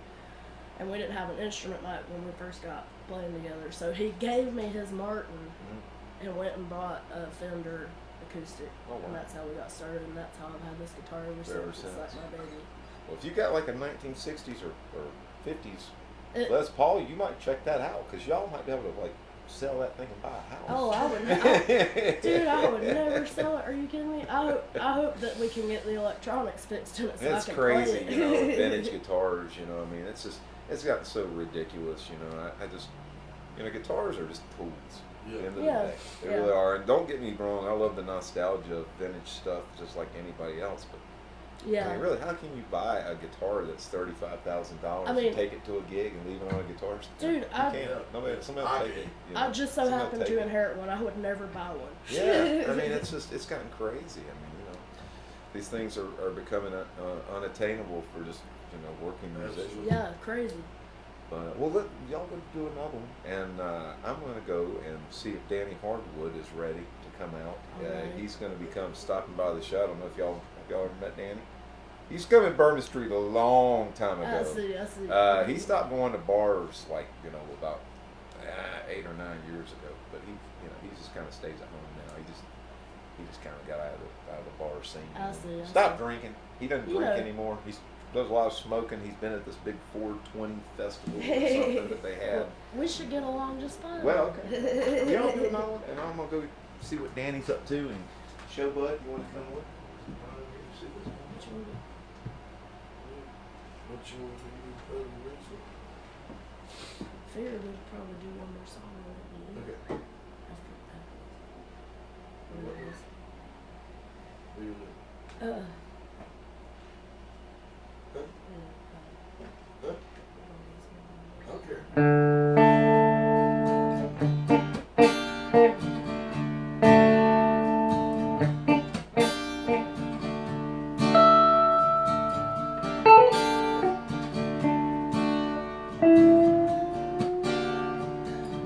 [SPEAKER 4] And we didn't have an instrument mic when we first got playing together, so he gave me his Martin
[SPEAKER 2] Mhm.
[SPEAKER 4] and went and bought a Fender acoustic.
[SPEAKER 2] Oh, wow.
[SPEAKER 4] And that's how we got started, and that's how I've had this guitar ever since. It's like my baby.
[SPEAKER 2] Well, if you got like a 1960s or 50s
[SPEAKER 4] It-
[SPEAKER 2] Les Paul, you might check that out because y'all might be able to like sell that thing and buy a house.
[SPEAKER 4] Oh, I would dude, I would never sell it. Are you kidding me? I hope that we can get the electronics fixed in it so
[SPEAKER 2] It's
[SPEAKER 4] I can
[SPEAKER 2] crazy,
[SPEAKER 4] play it.
[SPEAKER 2] you know, vintage guitars, you know, I mean, it's gotten so ridiculous, you know, I just, you know, guitars are just tools at the end of
[SPEAKER 4] Yeah.
[SPEAKER 2] the day. They
[SPEAKER 4] Yeah.
[SPEAKER 2] really are, and don't get me wrong, I love the nostalgia of vintage stuff just like anybody else, but
[SPEAKER 4] Yeah.
[SPEAKER 2] I mean, really, how can you buy a guitar that's $35,000
[SPEAKER 4] I mean-
[SPEAKER 2] and take it to a gig and leave it on a guitar stand?
[SPEAKER 4] Dude,
[SPEAKER 2] you
[SPEAKER 4] I-
[SPEAKER 2] can't. Nobody, somebody will
[SPEAKER 3] I
[SPEAKER 2] take it.
[SPEAKER 3] can't.
[SPEAKER 2] You know,
[SPEAKER 4] I just so
[SPEAKER 2] somebody will
[SPEAKER 4] happened
[SPEAKER 2] take
[SPEAKER 4] to
[SPEAKER 2] it.
[SPEAKER 4] inherit one. I would never buy one.
[SPEAKER 2] Yeah, I mean, it's gotten crazy. I mean, you know, these things are becoming unattainable for just, you know, working musicians.
[SPEAKER 4] Yeah, crazy.
[SPEAKER 2] But, well, y'all go do another one, and I'm going to go and see if Danny Hardwood is ready to come out.
[SPEAKER 4] Alright.
[SPEAKER 2] He's going to be stopping by the show. I don't know if y'all ever met Danny. He used to come in Bourbon Street a long time ago.
[SPEAKER 4] I see.
[SPEAKER 2] He stopped going to bars like, you know, about 8 or 9 years ago. But he just kind of stays at home now. He just kind of got out of the bar scene.
[SPEAKER 4] I see.
[SPEAKER 2] Stopped drinking. He doesn't
[SPEAKER 4] You
[SPEAKER 2] drink
[SPEAKER 4] know.
[SPEAKER 2] anymore. He does a lot of smoking. He's been at this big 420 festival or something that they had.
[SPEAKER 4] We should get along just fine.
[SPEAKER 2] Well, okay. Y'all do another one, and I'm gonna go see what Danny's up to. And Show Bud, you want to come with?
[SPEAKER 4] Which one?
[SPEAKER 3] What you want to do for the original?
[SPEAKER 4] Figured we'd probably do one more song with it.
[SPEAKER 3] Okay.
[SPEAKER 4] After that. What it is.
[SPEAKER 3] Do you know?
[SPEAKER 4] Uh.
[SPEAKER 3] Huh?
[SPEAKER 4] Yeah,
[SPEAKER 3] Huh? Okay.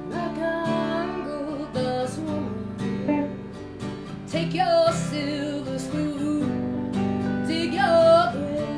[SPEAKER 4] Like a gold dust woman, take your silver spoon, dig your grave.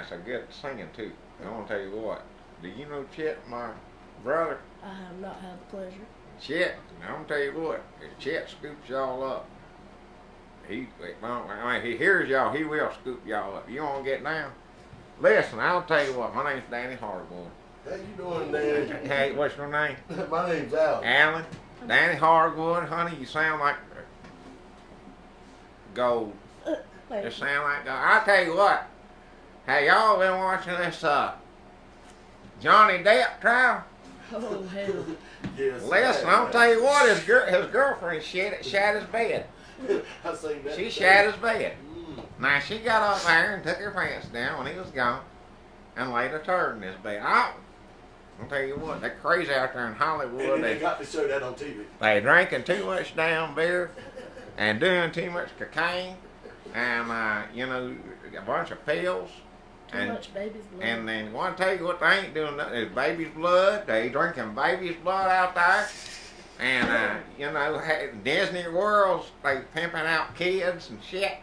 [SPEAKER 5] that's a good singing too. I want to tell you what. Do you know Chet, my brother?
[SPEAKER 4] I have not had the pleasure.
[SPEAKER 5] Chet, I'm gonna tell you what. If Chet scoops y'all up, he hears y'all, he will scoop y'all up. You want to get down? Listen, I'll tell you what. My name's Danny Hardwood.
[SPEAKER 3] How you doing, Dan?
[SPEAKER 5] Hey, what's your name?
[SPEAKER 3] My name's Alan.
[SPEAKER 5] Alan. Danny Hardwood, honey. You sound like gold.
[SPEAKER 4] Thank
[SPEAKER 5] You
[SPEAKER 4] you.
[SPEAKER 5] sound like gold. I'll tell you what. Hey, y'all been watching this Johnny Depp trial?
[SPEAKER 4] Oh, hell.
[SPEAKER 3] Yes.
[SPEAKER 5] Listen, I'll tell you what. His girlfriend shat his bed.
[SPEAKER 3] I seen that.
[SPEAKER 5] She shat his bed.
[SPEAKER 3] Mm.
[SPEAKER 5] Now, she got up there and took her pants down when he was gone and laid a turd in his bed. I'll tell you what, they're crazy out there in Hollywood.
[SPEAKER 3] And they got to show that on TV.
[SPEAKER 5] They drinking too much damn beer and doing too much cocaine and, you know, a bunch of pills.
[SPEAKER 4] Too much baby's blood.
[SPEAKER 5] And then I want to tell you what they ain't doing nothing is baby's blood. They drinking baby's blood out there. And, you know, Disney Worlds, they pimping out kids and shit.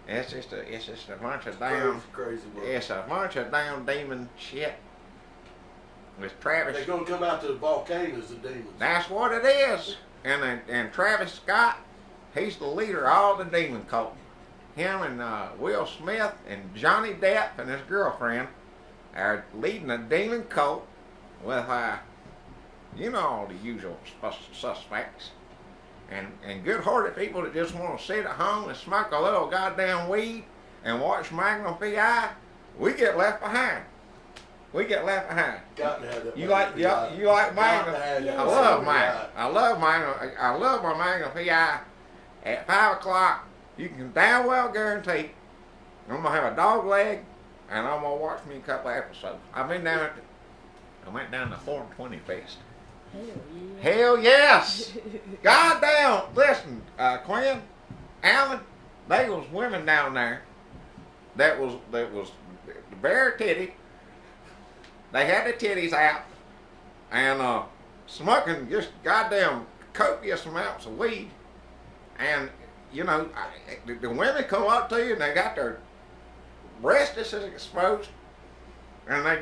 [SPEAKER 5] It's just a bunch of damn,
[SPEAKER 3] Crazy world.
[SPEAKER 5] it's a bunch of damn demon shit. With Travis,
[SPEAKER 3] They're gonna come out to the volcanoes, the demons.
[SPEAKER 5] that's what it is. And Travis Scott, he's the leader of all the demon cult. Him and Will Smith and Johnny Depp and his girlfriend are leading a demon cult with, you know, all the usual suspects. And good-hearted people that just want to sit at home and smoke a little goddamn weed and watch Magnum P.I., we get left behind. We get left behind.
[SPEAKER 3] Got to have that.
[SPEAKER 5] You like Magnum? I love Magnum. I love Magnum. I love my Magnum P.I. At 5 o'clock, you can damn well guarantee I'm going to have a dog leg and I'm going to watch me a couple of episodes. I went down to 420 Fest.
[SPEAKER 4] Hell yeah.
[SPEAKER 5] Hell yes! Goddamn! Listen, Quinn, Alan, they was women down there that was bare titty. They had their titties out and smoking just goddamn copious amounts of weed. And, you know, the women come up to you and they got their breasts exposed. And they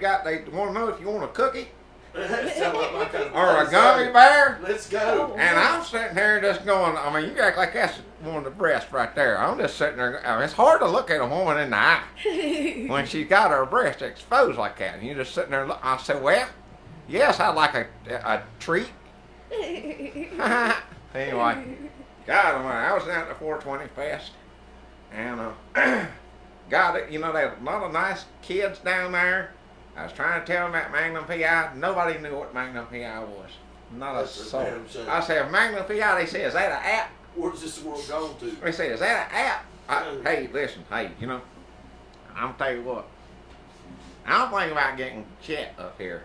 [SPEAKER 5] want to know if you want a cookie
[SPEAKER 3] That sound like my kind of
[SPEAKER 5] or a
[SPEAKER 3] place.
[SPEAKER 5] gummy bear.
[SPEAKER 3] Let's go.
[SPEAKER 5] And I'm sitting here just going, I mean, you act like that's one of the breasts right there. I'm just sitting there, I mean, it's hard to look at a woman in the eye when she's got her breast exposed like that. And you're just sitting there, I said, well, yes, I'd like a treat. Anyway, God, I was down at the 420 Fest. And, God, you know, there's a lot of nice kids down there. I was trying to tell them that Magnum P.I. Nobody knew what Magnum P.I. was. Not a
[SPEAKER 3] That's a
[SPEAKER 5] soul.
[SPEAKER 3] damn shame.
[SPEAKER 5] I said, Magnum P.I. They said, is that an app?
[SPEAKER 3] Where's this world gone to?
[SPEAKER 5] They said, is that an app? Hey, listen, hey, you know, I'm tell you what. I'm thinking about getting Chet up here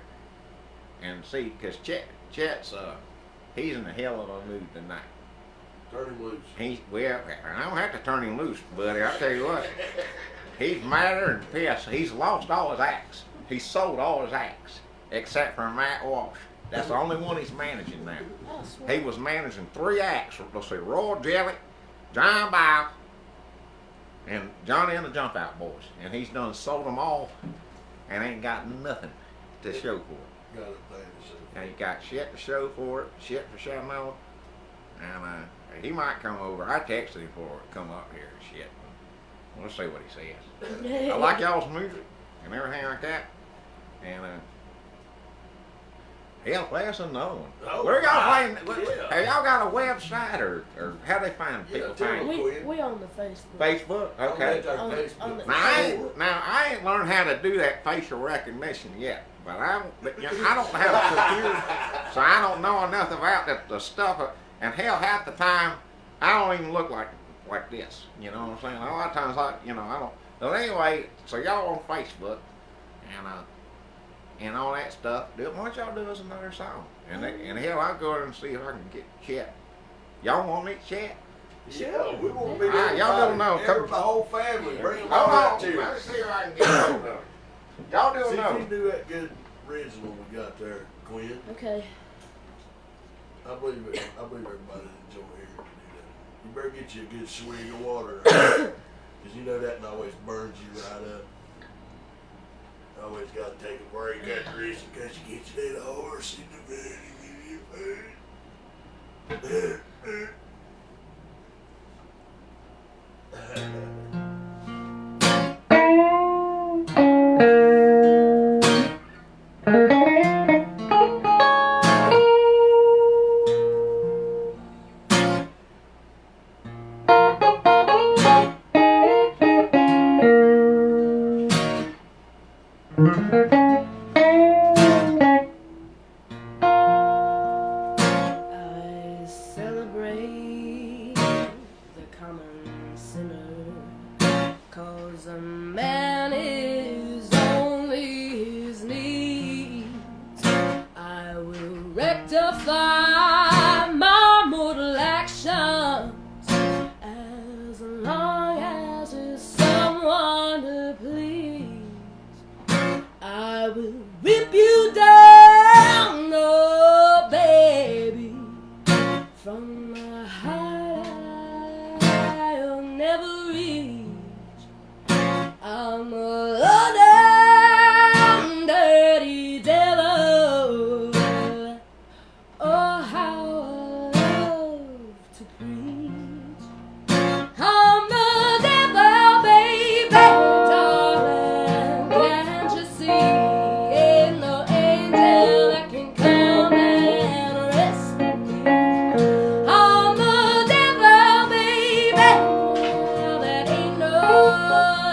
[SPEAKER 5] and see, because Chet's, he's in a hell of a mood tonight.
[SPEAKER 3] Turn him loose.
[SPEAKER 5] Well, I don't have to turn him loose, buddy. I'll tell you what. He's madder than piss. He's lost all his acts. He's sold all his acts, except for Matt Walsh. That's the only one he's managing now.
[SPEAKER 4] Oh, sweet.
[SPEAKER 5] He was managing 3 acts. Let's see, Royal Jelly, John Bile, and Johnny and the Jump Out Boys. And he's done sold them all and ain't got nothing to show for it.
[SPEAKER 3] Got a thing to show.
[SPEAKER 5] Now you got shit to show for it, shit for Shiloh, and he might come over. I texted him for it, come up here and shit. We'll see what he says. I like y'all's music and everything like that. And hell, play us another one.
[SPEAKER 3] Oh,
[SPEAKER 5] Where y'all
[SPEAKER 3] right.
[SPEAKER 5] playing?
[SPEAKER 3] Yeah.
[SPEAKER 5] Have y'all got a website or how they find
[SPEAKER 3] Yeah,
[SPEAKER 5] people?
[SPEAKER 3] tell
[SPEAKER 5] Find
[SPEAKER 3] me.
[SPEAKER 4] we on the Facebook.
[SPEAKER 5] Facebook? Okay.
[SPEAKER 3] On
[SPEAKER 4] On
[SPEAKER 3] Facebook.
[SPEAKER 4] the-
[SPEAKER 5] Now I ain't learned how to do that facial recognition yet, but I don't have a computer, so I don't know enough about the stuff. And hell, half the time I don't even look like this. You know what I'm saying? A lot of times I don't. But anyway, so y'all on Facebook and all that stuff. Why don't y'all do us another song? And hell, I'll go there and see if I can get Chet. Y'all want to meet Chet?
[SPEAKER 3] Yeah, we want to be
[SPEAKER 5] All right, y'all don't know.
[SPEAKER 3] Every, the whole family. Bring them all
[SPEAKER 5] Hold
[SPEAKER 3] out
[SPEAKER 5] on,
[SPEAKER 3] to
[SPEAKER 5] let me
[SPEAKER 3] us.
[SPEAKER 5] see if I can get hold of it. Y'all
[SPEAKER 3] See
[SPEAKER 5] do
[SPEAKER 3] if you
[SPEAKER 5] know.
[SPEAKER 3] can do that good original we got there, Quinn.
[SPEAKER 4] Okay.
[SPEAKER 3] I believe everybody enjoy hearing you do that. You better get you a good swig of water, because you know that always burns you right up. always got to take a break after this because you get your little horse in the bed and give you food.
[SPEAKER 4] I celebrate the common sinner, 'cause a man is only his needs. I will rectify my mortal actions as long as there's someone to please. I will whip you down, oh baby, from the height I'll never reach. I'm a damn dirty devil. Oh, how I love to preach. I'm the devil, baby, darling. Can't you see? Ain't no angel that can come and rescue me. I'm the devil, baby. That ain't no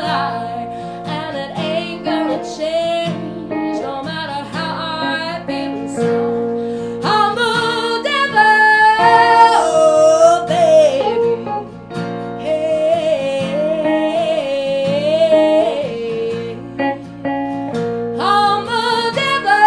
[SPEAKER 4] lie, and it ain't gonna change no matter how I feel inside. I'm the devil, baby. Hey, I'm the devil,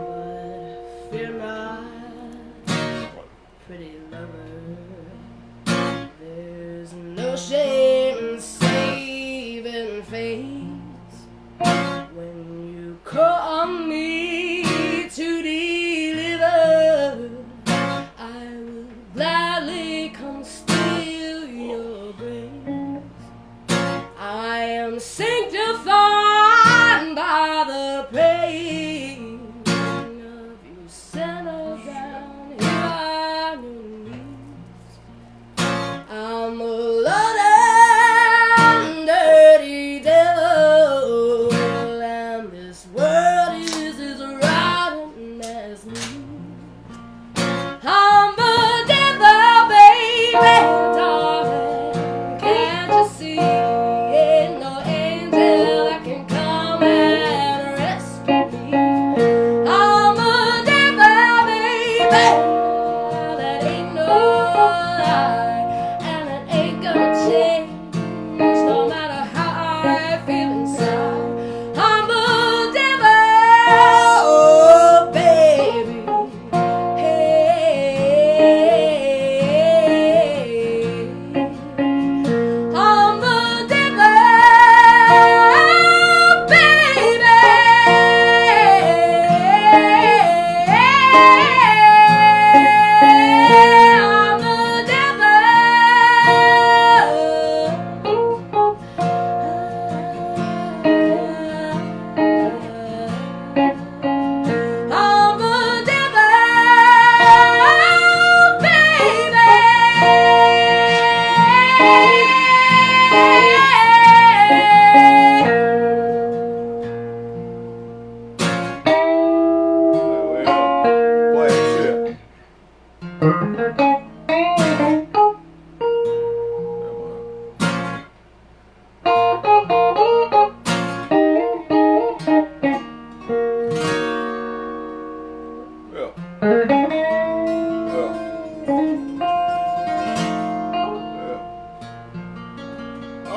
[SPEAKER 4] But fear not, pretty lover. There's no shame in saving face when you call on me to deliver. I will gladly come steal your grace. I am sanctified by the praying of you sinners down here on your knees. I'm a loaded dirty devil, and this world is as rotten as me. I'm the devil, baby, darling. Can't you see? Ain't no angel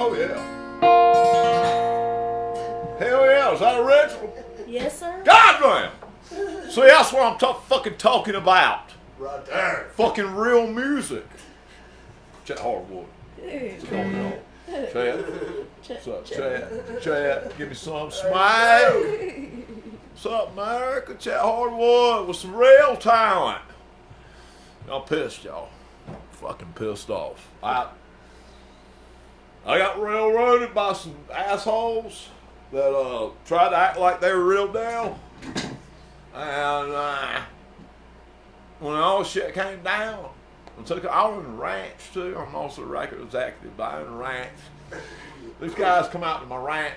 [SPEAKER 5] Oh, yeah. Hell yeah, is that original?
[SPEAKER 4] Yes, sir.
[SPEAKER 5] Goddamn! See, that's what I'm fucking talking about.
[SPEAKER 3] Right there.
[SPEAKER 5] Fucking real music. Chet Hardwood.
[SPEAKER 4] Dude.
[SPEAKER 5] What's going on? Chet. What's up, Chet? Chet, give me some smack. What's up, America? Chet Hardwood with some real talent. Y'all pissed, y'all. Fucking pissed off. I got railroaded by some assholes that tried to act like they were real deal. And when all shit came down, I was in the ranch too. I'm also a record executive buying a ranch. These guys come out to my ranch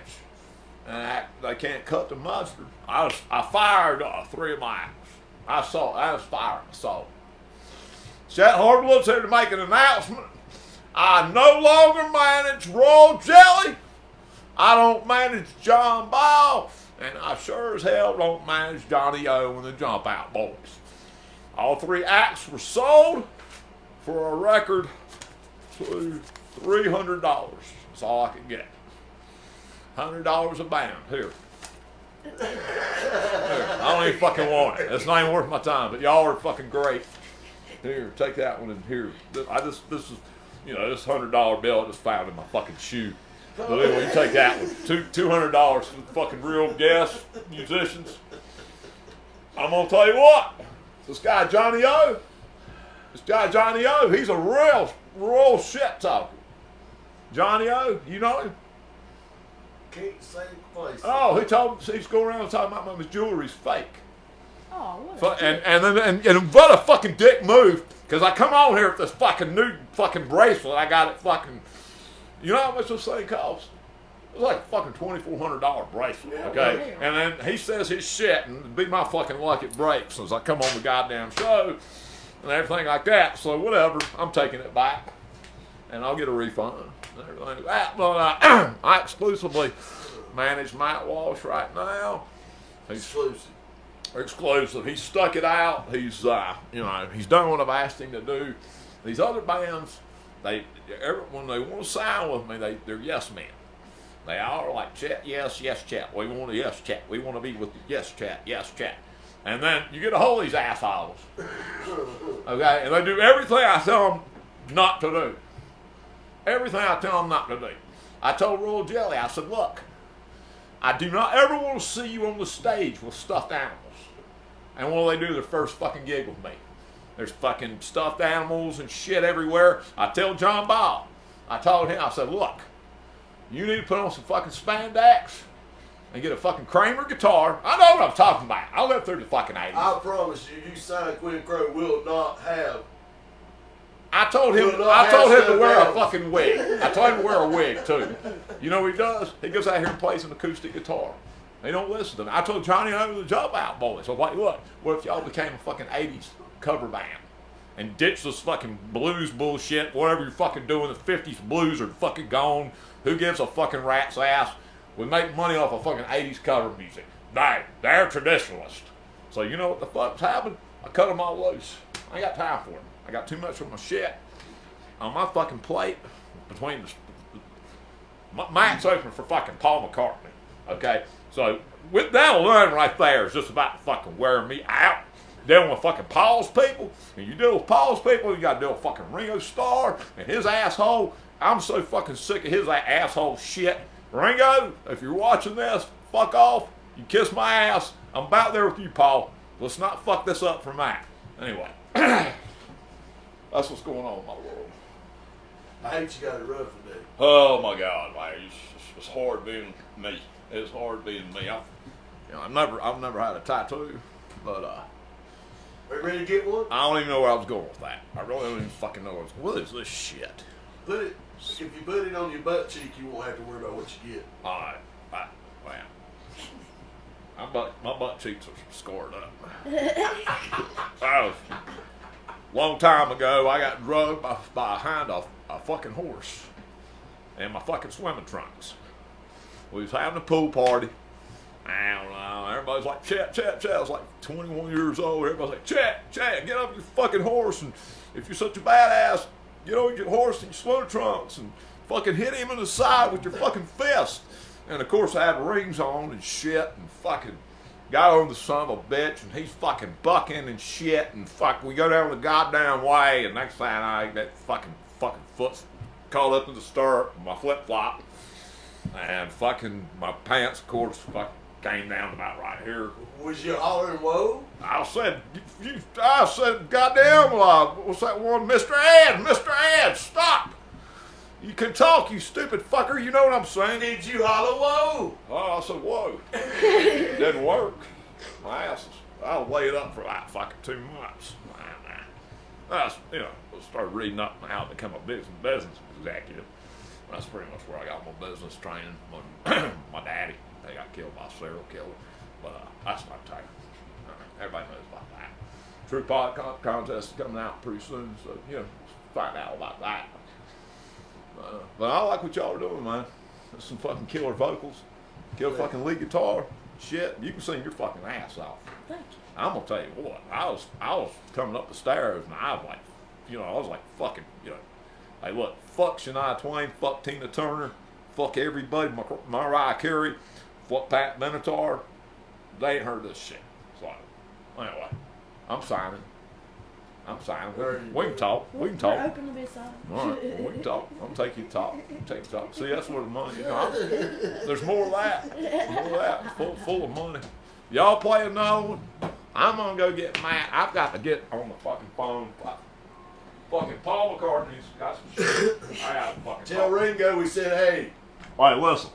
[SPEAKER 5] and they can't cut the mustard. I fired 3 of my acts. I was firing assault. Chet Hardwood's here to make an announcement. I no longer manage Royal Jelly. I don't manage John Ball. And I sure as hell don't manage Johnny O and the Jump Out Boys. All 3 acts were sold for a record $300. That's all I could get. $100 a band. Here. I don't even fucking want it. It's not even worth my time, but y'all are fucking great. Here, take that one and here. This is, this $100 bill I just found in my fucking shoe. But anyway, you take that one. $200 for the fucking real guests, musicians. I'm gonna tell you what. This guy Johnny O, he's a real shit talker. Johnny O, you know him?
[SPEAKER 3] Can't say place.
[SPEAKER 5] Oh, he's going around talking about my jewelry's fake.
[SPEAKER 4] Oh, what a
[SPEAKER 5] And what a fucking dick move, because I come on here with this fucking new fucking bracelet I got at fucking, you know how much this thing costs? It was like a fucking $2,400 bracelet, okay? And then he says his shit, and it'd be my fucking luck it breaks as I come on the goddamn show and everything like that. So whatever, I'm taking it back, and I'll get a refund and everything like that. But I exclusively manage Matt Walsh right now. Exclusive. He's stuck it out. He's he's done what I've asked him to do. These other bands, when they want to sign with me, they're yes men. They all are like, Chet, yes, Chet. We want to, yes, Chet. We want to be with you, yes, Chet. And then you get a hold of these assholes. Okay? And they do everything I tell them not to do. Everything I tell them not to do. I told Royal Jelly, I said, look, I do not ever want to see you on the stage with stuffed animals. And what do they do their first fucking gig with me? There's fucking stuffed animals and shit everywhere. I tell John Ball, I told him, I said, look, you need to put on some fucking spandex and get a fucking Kramer guitar. I know what I'm talking about. I lived through the fucking 80s.
[SPEAKER 3] I promise you signed Quinn Crowe will not have.
[SPEAKER 5] I told him to wear a fucking wig. I told him to wear a wig too. You know what he does? He goes out here and plays an acoustic guitar. They don't listen to me. I told Johnny over the Jump Out Boys. So like, look, what if y'all became a fucking 80s cover band and ditched this fucking blues bullshit, whatever you're fucking doing, the 50s blues are fucking gone. Who gives a fucking rat's ass? We make money off of fucking 80s cover music. They're traditionalists. So you know what the fuck's happened? I cut them all loose. I ain't got time for them. I got too much of my shit on my fucking plate between Mike's open for fucking Paul McCartney. Okay? So with that alone right there is just about to fucking wear me out. Dealing with fucking Paul's people. And you deal with Paul's people, you gotta deal with fucking Ringo Starr and his asshole. I'm so fucking sick of his asshole shit. Ringo, if you're watching this, fuck off. You kiss my ass. I'm about there with you, Paul. Let's not fuck this up for Matt. Anyway. That's what's going on in my world.
[SPEAKER 3] I hate you got it rough today.
[SPEAKER 5] Oh my God, man. It's hard being me. It's hard being me. I've never had a tattoo, but
[SPEAKER 3] are you ready to get one?
[SPEAKER 5] I don't even know where I was going with that. I really don't even fucking know what is this shit.
[SPEAKER 3] If you put it on your butt cheek, you won't have to worry about what you get.
[SPEAKER 5] All right. Wow. My butt cheeks are scored up. Long time ago, I got drugged behind a fucking horse in my fucking swimming trunks. We was having a pool party. I don't know. Everybody's like, Chet. I was like 21 years old. Everybody's like, Chet, get up your fucking horse. And if you're such a badass, get on your horse and your swimming trunks and Fucking hit him in the side with your fucking fist. And of course I had rings on and shit and fucking got on the son of a bitch and he's fucking bucking and shit and fuck. We go down the goddamn way and next thing that fucking foot's caught up in the stirrup, my flip flop, and fucking my pants, of course, fucking came down about right here.
[SPEAKER 3] Was you hollering whoa?
[SPEAKER 5] I said, goddamn, what's that one, Mr. Ed, stop! You can talk, you stupid fucker. You know what I'm saying?
[SPEAKER 3] Did you holler whoa?
[SPEAKER 5] Oh, I said, whoa. It didn't work. My ass, I was laid up for like fucking 2 months. I started reading up on how to become a business executive. That's pretty much where I got my business training. My daddy, they got killed by a serial killer. But that's not time. Everybody knows about that. True Pod contest is coming out pretty soon, so, find out about that. But I like what y'all are doing, man. There's some fucking killer vocals, killer fucking lead guitar, shit. You can sing your fucking ass off.
[SPEAKER 4] Thank you.
[SPEAKER 5] I'm gonna tell you what. I was coming up the stairs and I was like, fucking, hey, look, fuck Shania Twain, fuck Tina Turner, fuck everybody, Mariah Carey, fuck Pat Benatar. They ain't heard this shit. So anyway, I'm signing. We can talk.
[SPEAKER 4] We're open to be signed.
[SPEAKER 5] All right, we can talk. I'm taking you to talk. See, that's where the money. There's more of that. Full of money. Y'all play another one. I'm gonna go get Matt. I've got to get on the fucking phone. Fucking Paul McCartney's got some shit. I got to fucking
[SPEAKER 3] Tell Ringo we said hey.
[SPEAKER 5] Hey, listen.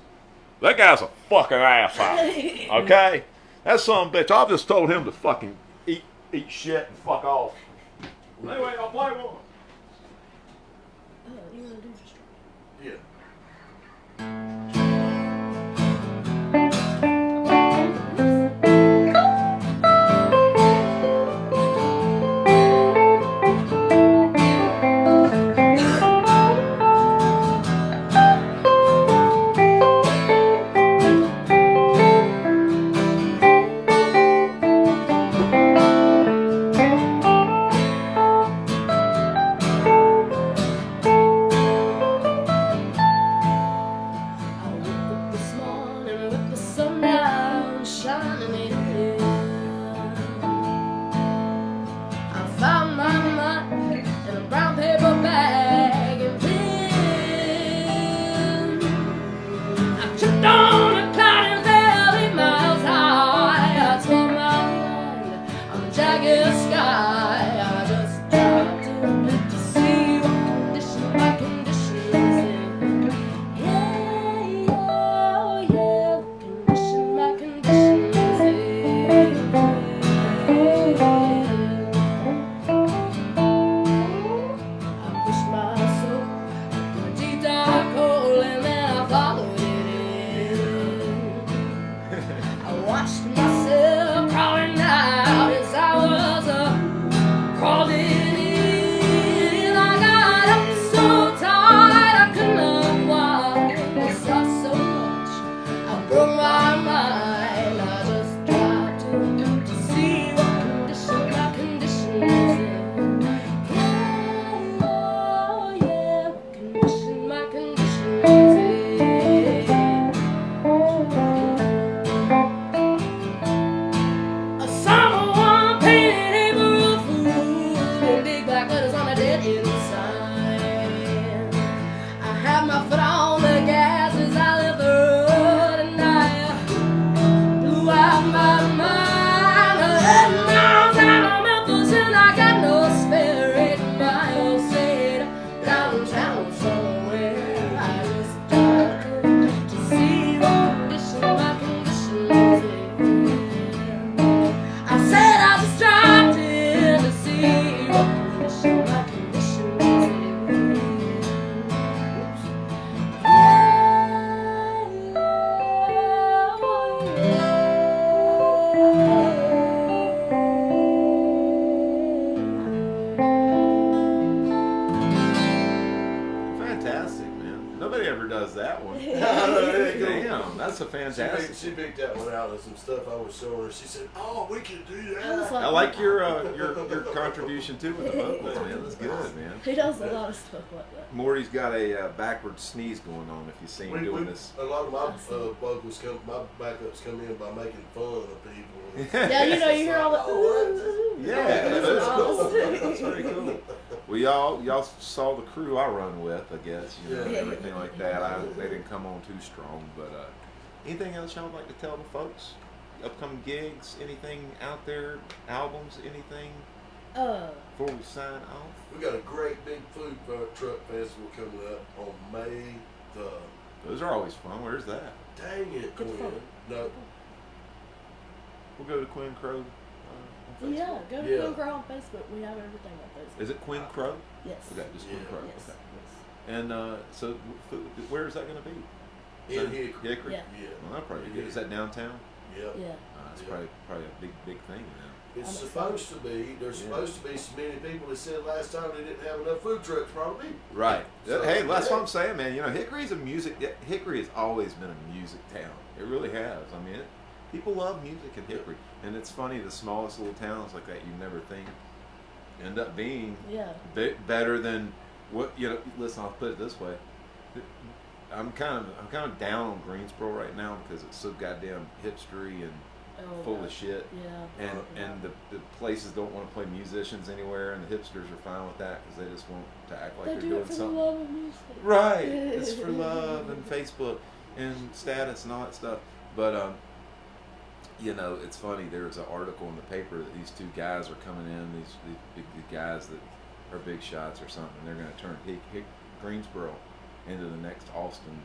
[SPEAKER 5] That guy's a fucking asshole. Okay? That son of a bitch. I've just told him to fucking eat shit and fuck off. Anyway, I'll play one.
[SPEAKER 4] You want to do just
[SPEAKER 3] Yeah.
[SPEAKER 2] does that one.
[SPEAKER 3] Damn,
[SPEAKER 2] that's a fantastic.
[SPEAKER 3] She picked that one out of some stuff I was showing her. She said, "Oh, we can do
[SPEAKER 4] I was
[SPEAKER 3] that."
[SPEAKER 4] like,
[SPEAKER 2] I like your contribution too with the vocals, man. That's good, man.
[SPEAKER 4] he does a lot of stuff like that.
[SPEAKER 2] Morty's got a backward sneeze going on. If you see him doing this.
[SPEAKER 3] A lot of my vocals my backups come in by making fun of people.
[SPEAKER 4] Yeah, you know, you hear all the.
[SPEAKER 2] Yeah,
[SPEAKER 4] This
[SPEAKER 2] that
[SPEAKER 4] is
[SPEAKER 2] is cool.
[SPEAKER 4] awesome.
[SPEAKER 2] That's very cool. Well, y'all saw the crew I run with, I guess, you know, and
[SPEAKER 3] Yeah.
[SPEAKER 2] everything like that. They didn't come on too strong, but anything else y'all would like to tell the folks? Upcoming gigs, anything out there, albums, anything before we sign off?
[SPEAKER 3] We got a great big food truck festival coming up on May the.
[SPEAKER 2] Those are always fun. Where's that?
[SPEAKER 3] Dang it,
[SPEAKER 4] Good
[SPEAKER 3] Quinn.
[SPEAKER 4] fun.
[SPEAKER 3] No,
[SPEAKER 2] We'll go to Quinn Crowe. On
[SPEAKER 4] Yeah,
[SPEAKER 2] Facebook.
[SPEAKER 4] go to
[SPEAKER 3] Yeah.
[SPEAKER 4] Quinn Crowe on Facebook. We have everything on Facebook.
[SPEAKER 2] Is it Quinn Crowe?
[SPEAKER 4] Yes.
[SPEAKER 2] Okay, just Quinn
[SPEAKER 3] Yeah.
[SPEAKER 2] Crowe.
[SPEAKER 4] Yes.
[SPEAKER 2] Okay. And so, where is that going to be?
[SPEAKER 3] in
[SPEAKER 2] So-
[SPEAKER 3] Hickory.
[SPEAKER 2] Hickory.
[SPEAKER 4] Yeah.
[SPEAKER 3] Yeah.
[SPEAKER 2] Well, that'll probably be good. Is that downtown?
[SPEAKER 3] Yep.
[SPEAKER 4] Yeah.
[SPEAKER 2] It's
[SPEAKER 3] Yeah.
[SPEAKER 2] probably a big thing now.
[SPEAKER 3] It's
[SPEAKER 4] I'm
[SPEAKER 3] supposed to be. There's supposed to be so many people that said last time they didn't have enough food trucks, probably.
[SPEAKER 2] Right.
[SPEAKER 3] So,
[SPEAKER 2] Hey, that's
[SPEAKER 3] yeah.
[SPEAKER 2] what I'm saying, man. You know, Hickory's a music. Hickory has always been a music town. It really has. I mean, people love music in Hickory, and it's funny. The smallest little towns like that you never think end up being
[SPEAKER 4] Yeah.
[SPEAKER 2] better than what you know. Listen, I'll put it this way. I'm kind of down on Greensboro right now because it's so goddamn hipstery and
[SPEAKER 4] Oh,
[SPEAKER 2] full of
[SPEAKER 4] gosh.
[SPEAKER 2] shit.
[SPEAKER 4] Yeah.
[SPEAKER 2] And the places don't want to play musicians anywhere, and the hipsters are fine with that because they just want to act like
[SPEAKER 4] They
[SPEAKER 2] they're
[SPEAKER 4] do
[SPEAKER 2] doing
[SPEAKER 4] it for the
[SPEAKER 2] something.
[SPEAKER 4] love of music.
[SPEAKER 2] Right. It's for love and Facebook and status and all that stuff. But you know, it's funny. There's an article in the paper that these two guys are coming in. These big guys that are big shots or something. They're going to turn Greensboro into the next Austin.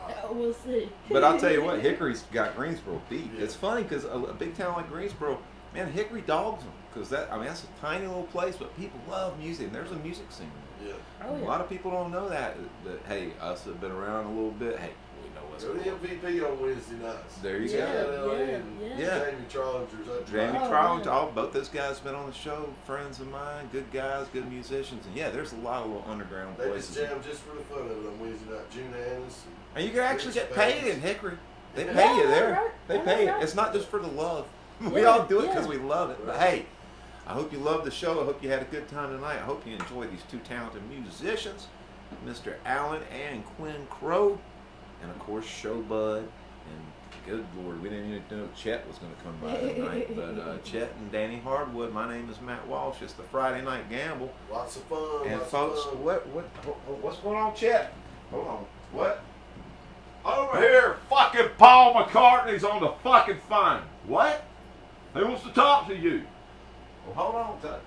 [SPEAKER 3] Right.
[SPEAKER 4] We'll see.
[SPEAKER 2] But I'll tell you what, Hickory's got Greensboro beat.
[SPEAKER 3] Yeah.
[SPEAKER 2] It's funny because a big town like Greensboro, man, Hickory dogs them because that's a tiny little place, but people love music. And there's a music scene.
[SPEAKER 3] Yeah.
[SPEAKER 4] Oh, yeah.
[SPEAKER 2] A lot of people don't know that. That hey, us that have been around a little bit, hey, we know what's
[SPEAKER 3] Go
[SPEAKER 2] going
[SPEAKER 3] to
[SPEAKER 2] on.
[SPEAKER 3] MVP on Wednesday nights.
[SPEAKER 2] There you
[SPEAKER 4] Yeah.
[SPEAKER 2] go.
[SPEAKER 4] Yeah.
[SPEAKER 2] Yeah.
[SPEAKER 3] Jamie Trollinger's up
[SPEAKER 2] Jamie
[SPEAKER 4] Oh,
[SPEAKER 2] Crowe,
[SPEAKER 4] yeah.
[SPEAKER 2] both those guys have been on the show, friends of mine, good guys, good musicians, and yeah, there's a lot of little underground
[SPEAKER 3] They just
[SPEAKER 2] places.
[SPEAKER 3] jam just for the fun of it on Wednesday night. June Annis.
[SPEAKER 2] And you can actually get paid in Hickory. They
[SPEAKER 3] Yeah,
[SPEAKER 2] pay you there.
[SPEAKER 4] right.
[SPEAKER 2] They
[SPEAKER 4] I
[SPEAKER 2] pay
[SPEAKER 4] know,
[SPEAKER 2] you.
[SPEAKER 4] right.
[SPEAKER 2] It's not just for the love. We
[SPEAKER 4] Yeah,
[SPEAKER 2] all do it because
[SPEAKER 4] yeah.
[SPEAKER 2] we love it. But
[SPEAKER 3] Right.
[SPEAKER 2] hey, I hope you love the show. I hope you had a good time tonight. I hope you enjoyed these two talented musicians, Mr. Allen and Quinn Crowe, and of course Showbud. And good Lord, we didn't even know Chet was going to come by tonight. But Chet and Danny Hardwood. My name is Matt Walsh. It's the Friday Night Gamble.
[SPEAKER 3] Lots of fun.
[SPEAKER 2] And
[SPEAKER 3] lots
[SPEAKER 2] folks,
[SPEAKER 3] of fun.
[SPEAKER 2] what's going on, Chet? Hold on. What? Over here, fucking Paul McCartney's on the fucking phone. What? Who wants to talk to you? Well, hold on.